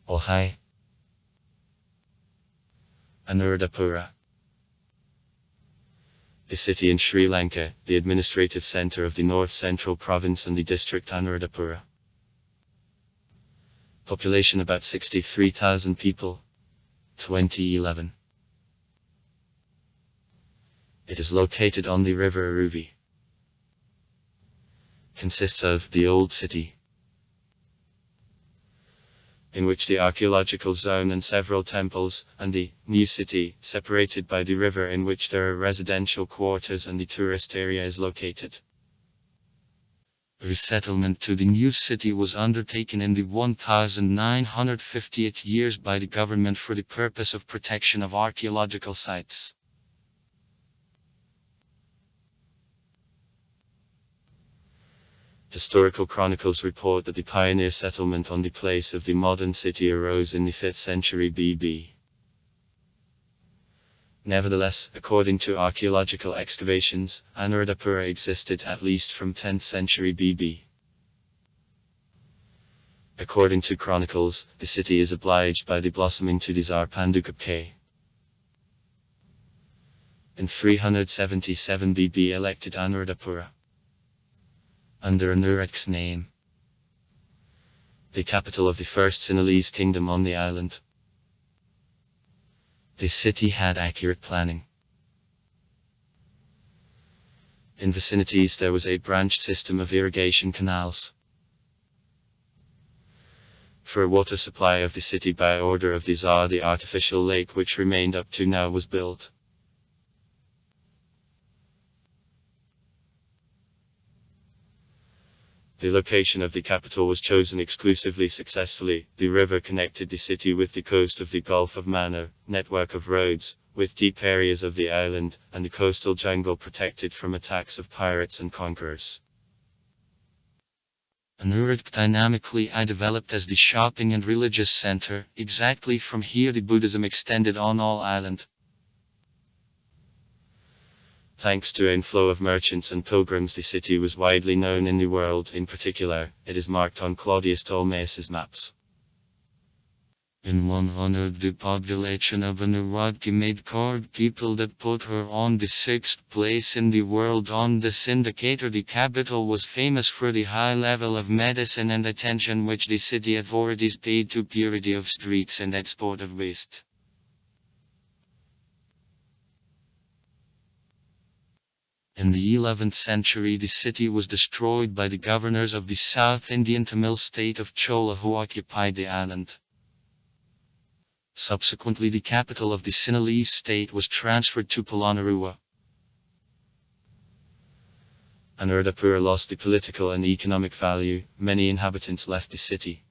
Ohai. Anuradhapura. The city in Sri Lanka, the administrative centre of the North Central Province and the district Anuradhapura. Population about 63,000 people. 2011. It is located on the river Aruvi. Consists of the Old City, in which the archaeological zone and several temples, and the New City, separated by the river, in which there are residential quarters and the tourist area is located. Resettlement to the New City was undertaken in the 1958 years by the government for the purpose of protection of archaeological sites. Historical chronicles report that the pioneer settlement on the place of the modern city arose in the 5th century BB. Nevertheless, according to archaeological excavations, Anuradhapura existed at least from 10th century BB. According to chronicles, the city is obliged by the blossoming to the Tsar Pandukapke. In 377 BB elected Anuradhapura under Anurad's name, the capital of the first Sinhalese kingdom on the island. The city had accurate planning. In vicinities there was a branched system of irrigation canals. For water supply of the city by order of the Tsar, the artificial lake which remained up to now was built. The location of the capital was chosen exclusively successfully. The river connected the city with the coast of the Gulf of Mannar, network of roads, with deep areas of the island, and the coastal jungle protected from attacks of pirates and conquerors. Anurad dynamically developed as the shopping and religious center. Exactly from here the Buddhism extended on all island. Thanks to an inflow of merchants and pilgrims, the city was widely known in the world. In particular, it is marked on Claudius Ptolemaeus' maps. In 100, the population of Anuradha made card people that put her on the 6th place in the world on this indicator. The capital was famous for the high level of medicine and attention which the city authorities paid to purity of streets and export of waste. In the 11th century the city was destroyed by the governors of the South Indian Tamil state of Chola who occupied the island. Subsequently the capital of the Sinhalese state was transferred to Polonnaruwa. Anuradhapura lost the political and economic value. Many inhabitants left the city.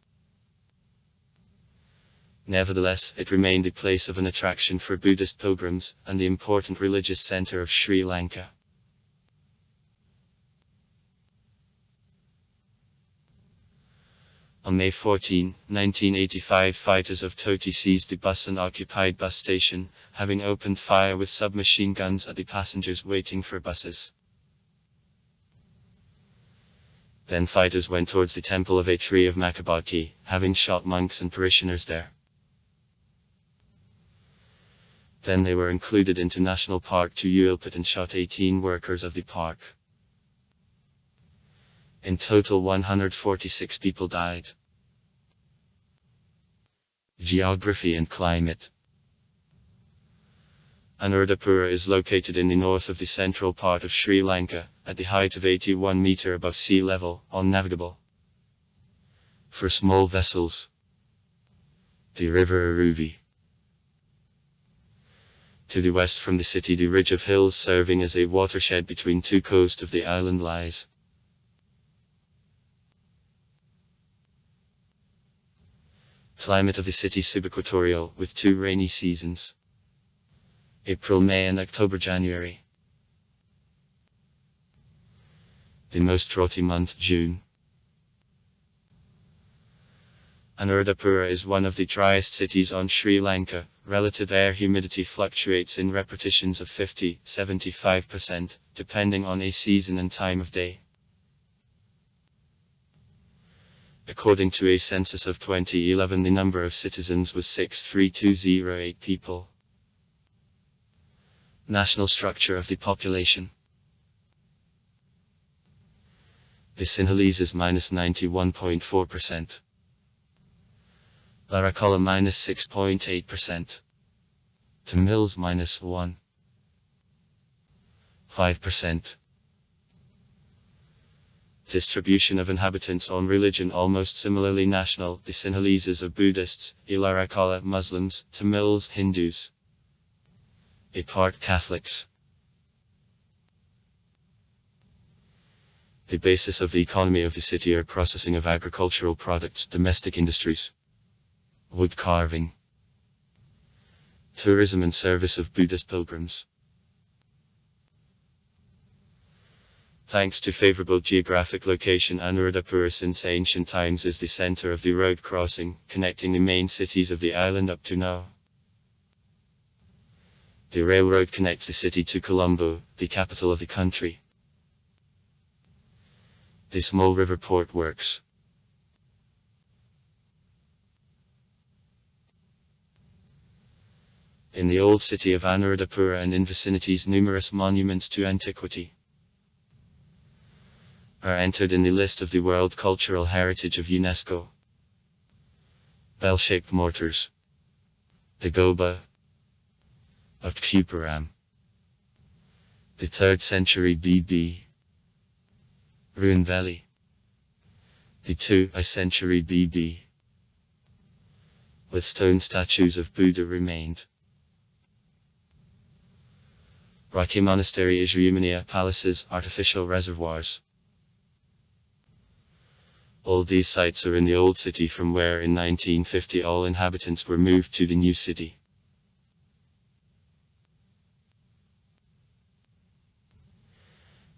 Nevertheless, it remained a place of an attraction for Buddhist pilgrims, and the important religious center of Sri Lanka. On May 14, 1985, fighters of Toti seized the bus and occupied bus station, having opened fire with submachine guns at the passengers waiting for buses. Then fighters went towards the temple of a tree of Makabadki, having shot monks and parishioners there. Then they were included into National Park to Uilpit and shot 18 workers of the park. In total 146 people died. Geography and climate. Anuradhapura is located in the north of the central part of Sri Lanka, at the height of 81 meters above sea level, unnavigable for small vessels. The river Aruvi. To the west from the city the ridge of hills serving as a watershed between two coasts of the island lies. Climate of the city subequatorial, with 2 rainy seasons. April, May and October, January. The most droughty month, June. Anuradhapura is one of the driest cities on Sri Lanka. Relative air humidity fluctuates in repetitions of 50–75%, depending on a season and time of day. According to a census of 2011, the number of citizens was 63208 people. National structure of the population. The Sinhalese is -91.4%. Laracala -6.8%. Tamils -1.5%. Distribution of inhabitants on religion almost similarly national. The Sinhaleses are Buddhists, Laracala Muslims, Tamils Hindus, a part Catholics. The basis of the economy of the city are processing of agricultural products, domestic industries, wood carving, tourism and service of Buddhist pilgrims. Thanks to favorable geographic location, Anuradhapura since ancient times is the center of the road crossing, connecting the main cities of the island up to now. The railroad connects the city to Colombo, the capital of the country. The small river port works. In the old city of Anuradhapura and in vicinities, numerous monuments to antiquity are entered in the list of the World Cultural Heritage of UNESCO. Bell-shaped mortars. The Goba of Kuparam. The 3rd century BB. Ruin Valley. The 2nd century BB. With stone statues of Buddha remained. Rocky Monastery Isriumania palaces, artificial reservoirs. All these sites are in the old city from where in 1950 all inhabitants were moved to the new city.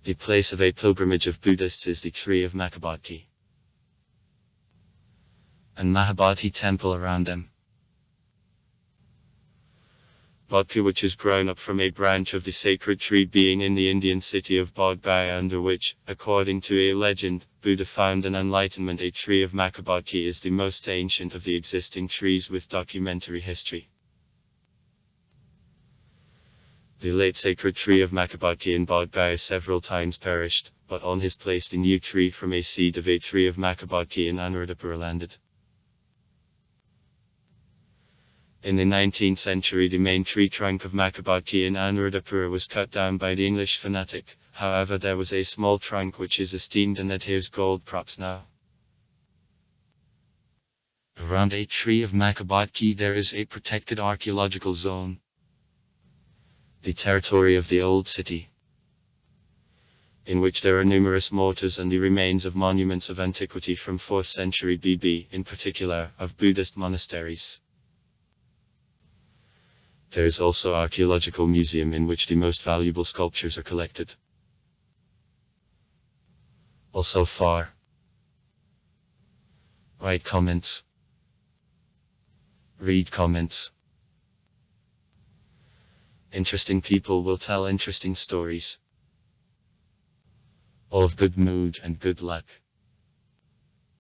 The place of a pilgrimage of Buddhists is the tree of Makabadki and Mahabodhi temple around them. Bodhgaya, which has grown up from a branch of the sacred tree being in the Indian city of Bodh Gaya, under which, according to a legend, Buddha found an enlightenment. A tree of Makabadki is the most ancient of the existing trees with documentary history. The late sacred tree of Makabadki in Bodh Gaya several times perished, but on his place the new tree from a seed of a tree of Makabadki in Anuradhapura landed. In the 19th century, the main tree trunk of Makabadki in Anuradhapura was cut down by the English fanatic. However, there was a small trunk which is esteemed and adheres gold props now. Around a tree of Makabadki there is a protected archaeological zone. The territory of the old city, in which there are numerous mortars and the remains of monuments of antiquity from 4th century BB, in particular, of Buddhist monasteries. There is also an archaeological museum in which the most valuable sculptures are collected. Also far right comments. Read comments. Interesting people will tell interesting stories. All of good mood and good luck.